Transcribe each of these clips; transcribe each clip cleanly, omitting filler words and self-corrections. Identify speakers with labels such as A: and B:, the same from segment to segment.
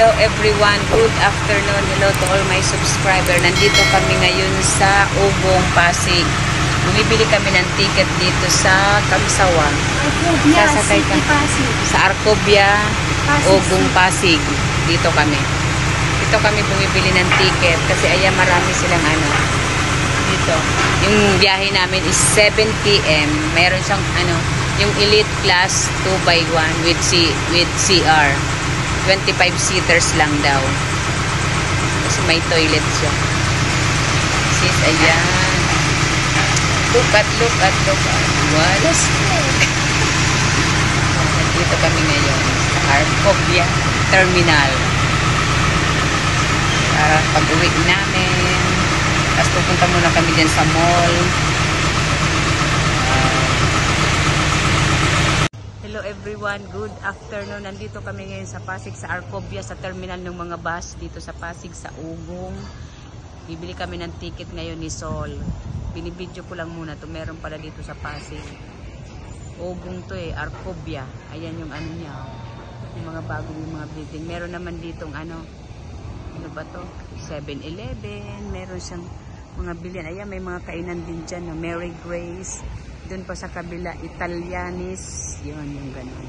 A: Hello everyone, good afternoon. Hello to all my subscriber. Nandito kami ngayon sa Ugong, Pasig. Bumibili kami ng ticket dito sa Kamsawan. Sasakay kami sa Arcobia, Ugong, Pasig. Dito kami. Dito kami bumibili ng ticket kasi ayan marami silang ano. Dito. Yung biyahe namin is 7 PM. Meron siyang ano, yung elite class 2x1 with CR. 25 seaters lang daw. Kasi may toilet siya. Sis, ayan. Look at. Walas. Nandito kami ngayon sa Arcobia Terminal. Para pag-uwi namin. Tapos pupunta muna kami dyan sa mall. Hello everyone, good afternoon. Nandito kami ngayon sa Pasig, sa Arcobia, sa terminal ng mga bus dito sa Pasig, sa Ugong. Bibili kami ng ticket ngayon ni Sol. Binibidyo ko lang muna to. Meron pala dito sa Pasig. Ugong to Arcobia. Ayan yung ano niya. Yung mga bagong yung mga building. Meron naman ditong ano ba to? 7-Eleven. Meron siyang mga bilihan. Ayan, may mga kainan din dyan na Mary Grace. Doon pa sa kabila, Italianis. Yun, yung gano'n.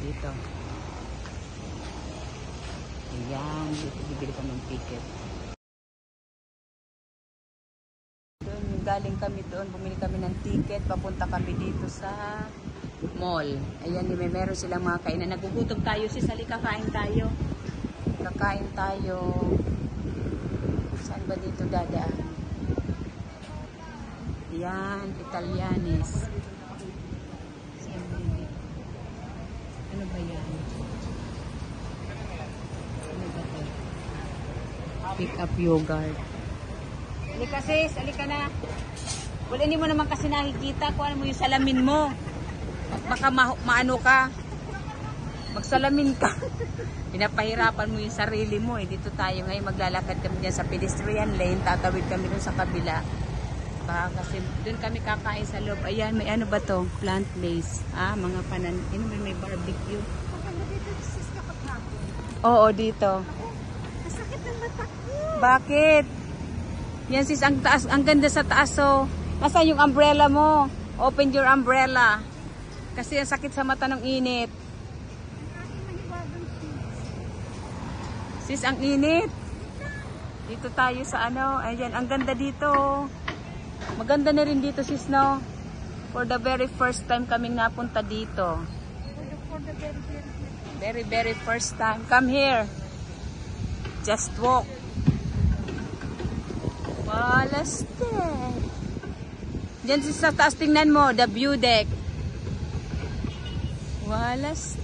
A: Dito. Ayan, dito bibili ka ng ticket. Doon, galing kami doon, bumili kami ng ticket. Papunta kami dito sa mall. Ayan, meron silang mga kainan. Nagugutom tayo, sis, halika, kain tayo. Kakain tayo. Saan ba dito dadaan? Yan, Italianis. Ano ba yan? Ano ba ito? Pick up yogurt. Halika sis, halika na. Wala, hindi mo naman kasi nakikita kung ano mo yung salamin mo. Baka maano ka. Magsalamin ka. Pinapahirapan mo yung sarili mo. Dito tayo ngayon, maglalakad kami dyan sa pedestrian lane. Tatawid kami dun sa kabila. Kasi doon kami kakain sa loob. Ayan, may ano ba to? Plant-based. Mga may barbecue. Oo, dito.
B: Masakit ang mata ko.
A: Bakit? Yan sis, ang taas, ang ganda sa taas oh. Nasaan yung umbrella mo? Open your umbrella. Kasi ang sakit sa mata ng init. Sis, ang init. Dito tayo sa ano. Ayan, ang ganda dito. Maganda na rin dito sis, no? For the very first time kaming napunta dito.
B: For the
A: very first time. Come here. Just walk. Walas Diyan sis sa taas, tingnan mo. The view deck. Walas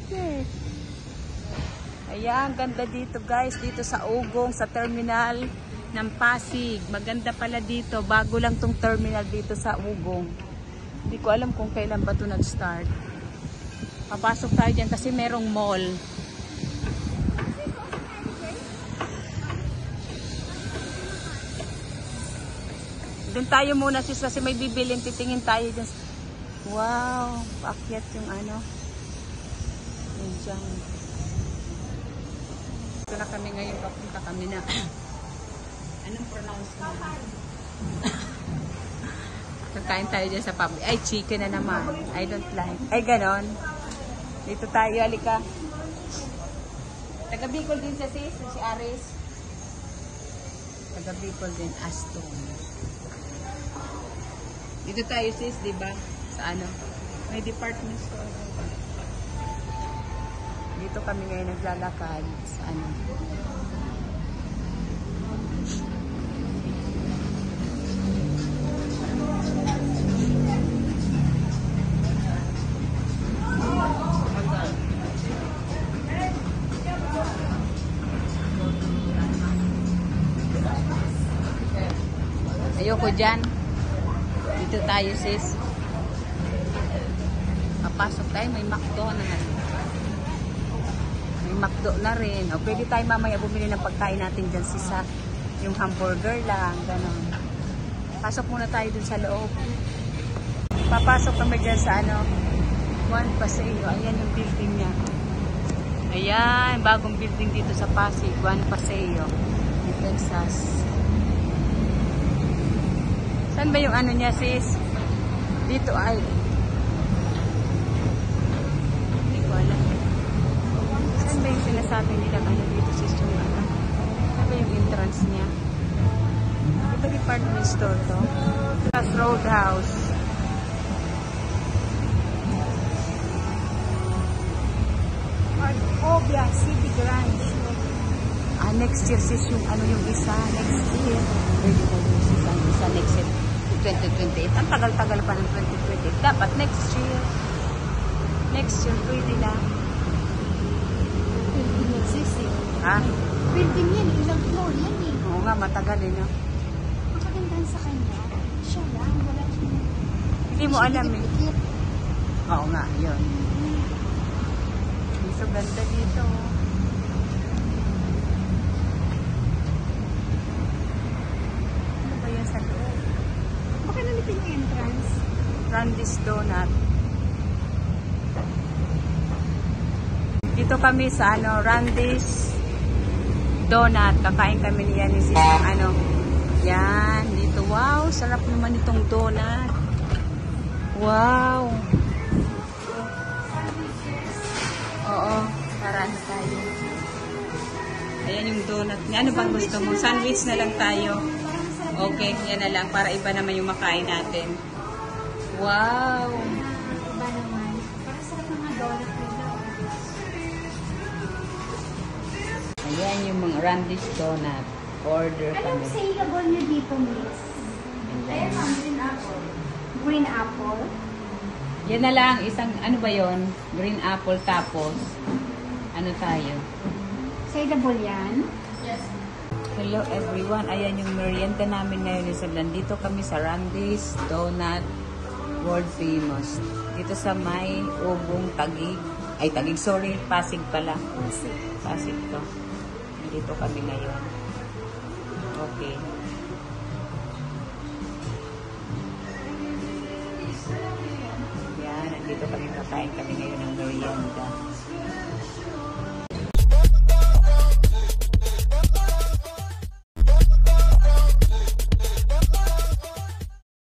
A: Ayan, ganda dito guys. Dito sa Ugong, sa terminal ng Pasig. Maganda pala dito. Bago lang tong terminal dito sa Ugong. Hindi ko alam kung kailan ba ito nag-start. Papasok tayo dyan kasi merong mall. Doon tayo muna sis kasi may bibilin. Titingin tayo dyan. Wow. Paakyat yung ano. Yung dyan. Ito na kami ngayon. Papunta kami na. Anong pronounce mo? Kakain tayo dyan sa pub. Ay, chicken na naman. I don't like. Ay, ganon. Dito tayo, halika. Taga Bicol din sa sis, si Aris. Taga Bicol din, Aston. Dito tayo sis, diba? Sa ano? May department store. Dito kami ngayon naglalakad. Sa ano? Ayoko dyan. Dito tayo sis. Papasok tayo. May McDo na nga. May McDo na rin. O, pwede tayo mamaya bumili ng pagkain natin dyan sis ha. Yung hamburger lang. Ganon. Pasok muna tayo dun sa loob. Papasok kami dyan sa ano. Juan Paseo. Ayan yung building niya. Ayan, bagong building dito sa Pasig, Juan Paseo, Texas. Saan ba yung ano niya, sis? Dito ay. Hindi ko alam. Saan ba yung sinasabi nila ano dito, sis? Yung ano? Saan ba yung entrance niya? Ito department store to. Pass Roadhouse.
B: Obia, City Garage.
A: Next year sis yung ano yung isa. Next year. Pwede ko yung sis ang isa next year. 2028. Ang tagal-tagal pa ng 2028. Dapat next year. Next year pwede na.
B: Building yan, sis eh.
A: Ha?
B: Building yan, ilang floor yan eh.
A: Oo nga, matagal eh no?
B: Ang kagandahan sa kanya, siya lang, wala siya.
A: Hindi mo alam eh.
B: Dikit-dikit.
A: Oo nga, yun. So ganda dito. Ano ba yan sa loob?
B: Baka namitin yung entrance.
A: Randy's Donut. Dito kami sa ano, Randy's Donut. Kakain kami niyan ni sis ng ano. Yan, dito. Wow, sarap naman itong donut. Wow. Oo, para ano tayo. Ayan yung donut niya. Ano bang gusto mo? Sandwich na lang tayo. Okay, yan na lang. Para iba naman yung makain natin. Wow.
B: Iba naman. Para sa mga donut nila.
A: Ayan yung mga Randy's Donut. Order
B: Anong
A: kami.
B: saleable nyo dito, miss? Ayan, green apple. Green apple?
A: Yan na lang. Isang, ano ba yon? Green apple tapos. Ano tayo?
B: Saleable yan?
A: Hello everyone. Ayan yung merienda namin ngayon. Nandito kami sa Randy's Donut World Famous. Dito sa may Ugong Taguig. Ay, Taguig. Sorry. Pasig pala. Pasig to. Dito kami ngayon. Okay. Yan. Nandito kami. Kakain kami ngayon ng merienda.